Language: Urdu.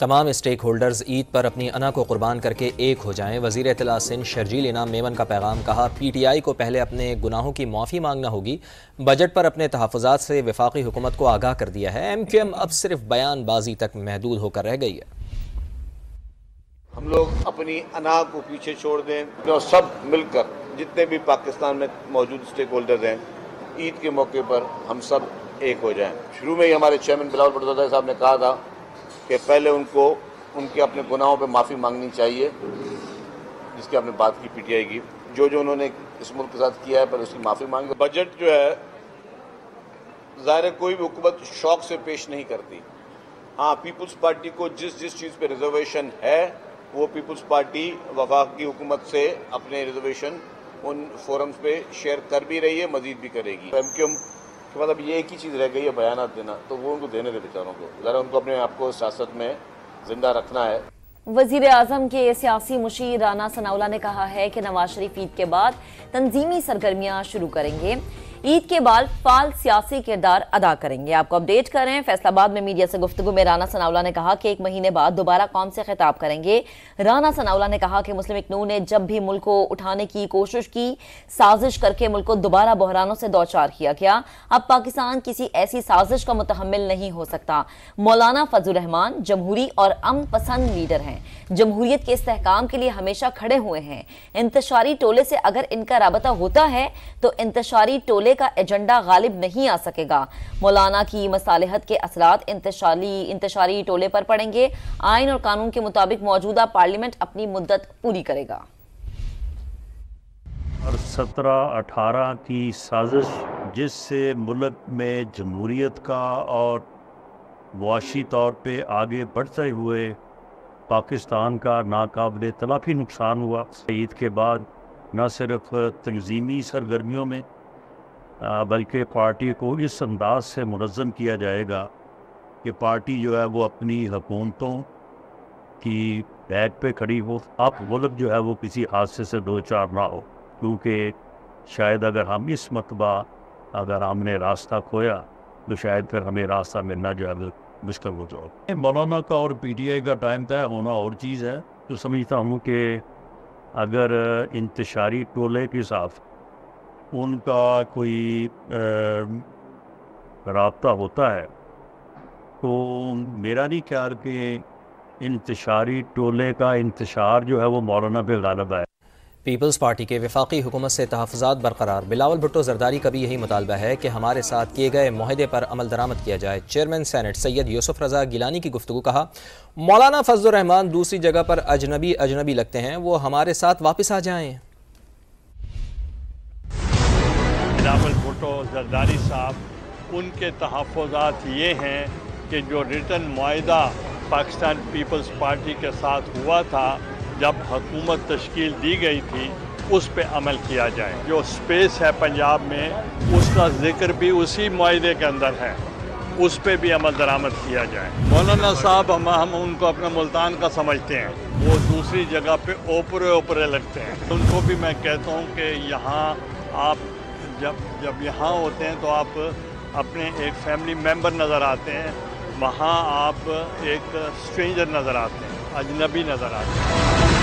تمام اسٹیک ہولڈرز عید پر اپنی انا کو قربان کر کے ایک ہو جائیں۔ وزیر اطلاع سندھ شرجیل انعام میمن کا پیغام۔ کہا پی ٹی آئی کو پہلے اپنے گناہوں کی معافی مانگنا ہوگی۔ بجٹ پر اپنے تحفظات سے وفاقی حکومت کو آگاہ کر دیا ہے۔ ایم کیو ایم اب صرف بیان بازی تک محدود ہو کر رہ گئی ہے۔ ہم لوگ اپنی انا کو پیچھے چھوڑ دیں اور سب مل کر جتنے بھی پاکستان میں موجود اسٹیک ہولڈرز ہیں، عید کے موقع پر ہم سب ایک ہو جائیں۔ شروع میں ہی ہمارے چیئرمین بلاول بھٹو زرداری صاحب نے کہا تھا کہ پہلے ان کو ان کے اپنے گناہوں پہ معافی مانگنی چاہیے، جس کی آپ نے بات کی پی ٹی آئی کی، جو انہوں نے اس ملک کے ساتھ کیا ہے، پر اس کی معافی مانگی۔ بجٹ جو ہے ظاہر ہے کوئی بھی حکومت شوق سے پیش نہیں کرتی۔ ہاں، پیپلز پارٹی کو جس چیز پہ ریزرویشن ہے، وہ پیپلز پارٹی وفاقی حکومت سے اپنے ریزرویشن ان فورمز پہ شیئر کر بھی رہی ہے، مزید بھی کرے گی۔ ایم کیو ایم کے بعد اب یہ ایک ہی چیز رہ گئی ہے، بیانات دینا، تو وہ ان کو دینے دے بیچاروں کو، ذرا ان کو اپنے آپ کو سیاست میں زندہ رکھنا ہے۔ وزیر اعظم کے سیاسی مشیر رانا ثناءاللہ نے کہا ہے کہ نواز شریف عید کے بعد تنظیمی سرگرمیاں شروع کریں گے، عید کے بعد فعال سیاسی کردار ادا کریں گے۔ آپ کو اپڈیٹ کر رہے ہیں۔ فیصل آباد میں میڈیا سے گفتگو میں رانا ثناءاللہ نے کہا کہ 1 مہینے بعد دوبارہ قوم سے خطاب کریں گے۔ رانا ثناءاللہ نے کہا کہ مسلم لیگ نون نے جب بھی ملک کو اٹھانے کی کوشش کی، سازش کر کے ملک کو دوبارہ بحرانوں سے دوچار کیا گیا۔ اب پاکستان کسی ایسی سازش کا متحمل نہیں ہو سکتا۔ مولانا فضل الرحمان جمہوری اور امن پسند لیڈر ہیں، جمہوریت کے استحکام کے لیے ہمیشہ کھڑے ہوئے ہیں۔ انتشاری ٹولے سے اگر ان کا رابطہ ہوتا ہے تو انتشاری ٹولے کا ایجنڈا غالب نہیں آ سکے گا۔ مولانا کی مصالحت کے اثرات انتشاری ٹولے پر پڑیں گے۔ آئین اور قانون کے مطابق موجودہ پارلیمنٹ اپنی مدت پوری کرے گا۔ اور 17-18 کی سازش جس سے ملک میں جمہوریت کا اور معاشی طور پہ آگے بڑھتے ہوئے پاکستان کا ناقابل تلافی نقصان ہوا۔ عید کے بعد نہ صرف تنظیمی سرگرمیوں میں بلکہ پارٹی کو اس انداز سے منظم کیا جائے گا کہ پارٹی جو ہے وہ اپنی حکومتوں کی بیک پہ کھڑی ہو۔ اب ملک جو ہے وہ کسی حادثے سے دوچار نہ ہو، کیونکہ شاید اگر ہم اس مرتبہ اگر ہم نے راستہ کھویا تو شاید پھر ہمیں راستہ ملنا جو ہے مشکل ہو جائے۔ مولانا کا اور پی ٹی آئی کا ٹائم طے ہونا اور چیز ہے، تو سمجھتا ہوں کہ اگر انتشاری ٹولے کے ساتھ ان کا کوئی رابطہ ہوتا ہے تو میرا نہیں خیال کہ انتشاری ٹولے کا انتشار جو ہے وہ مولانا پہ غالب ہے۔ پیپلز پارٹی کے وفاقی حکومت سے تحفظات برقرار۔ بلاول بھٹو زرداری کا بھی یہی مطالبہ ہے کہ ہمارے ساتھ کیے گئے معاہدے پر عمل درآمد کیا جائے۔ چیئرمین سینٹ سید یوسف رضا گیلانی کی گفتگو۔ کہا مولانا فضل الرحمان دوسری جگہ پر اجنبی لگتے ہیں، وہ ہمارے ساتھ واپس آ جائیں۔ بلاول بھٹو زرداری صاحب، ان کے تحفظات یہ ہیں کہ جو ریٹن معاہدہ پاکستان پیپلز پارٹی کے ساتھ ہوا تھا جب حکومت تشکیل دی گئی تھی، اس پہ عمل کیا جائے۔ جو سپیس ہے پنجاب میں، اس کا ذکر بھی اسی معاہدے کے اندر ہے، اس پہ بھی عمل درآمد کیا جائے۔ مولانا صاحب ہم ان کو اپنا ملتان کا سمجھتے ہیں، وہ دوسری جگہ پہ اوپرے لگتے ہیں۔ ان کو بھی میں کہتا ہوں کہ یہاں آپ جب یہاں ہوتے ہیں تو آپ اپنے ایک فیملی ممبر نظر آتے ہیں، وہاں آپ ایک اسٹرینجر نظر آتے ہیں، اجنبی نظر آتے ہیں۔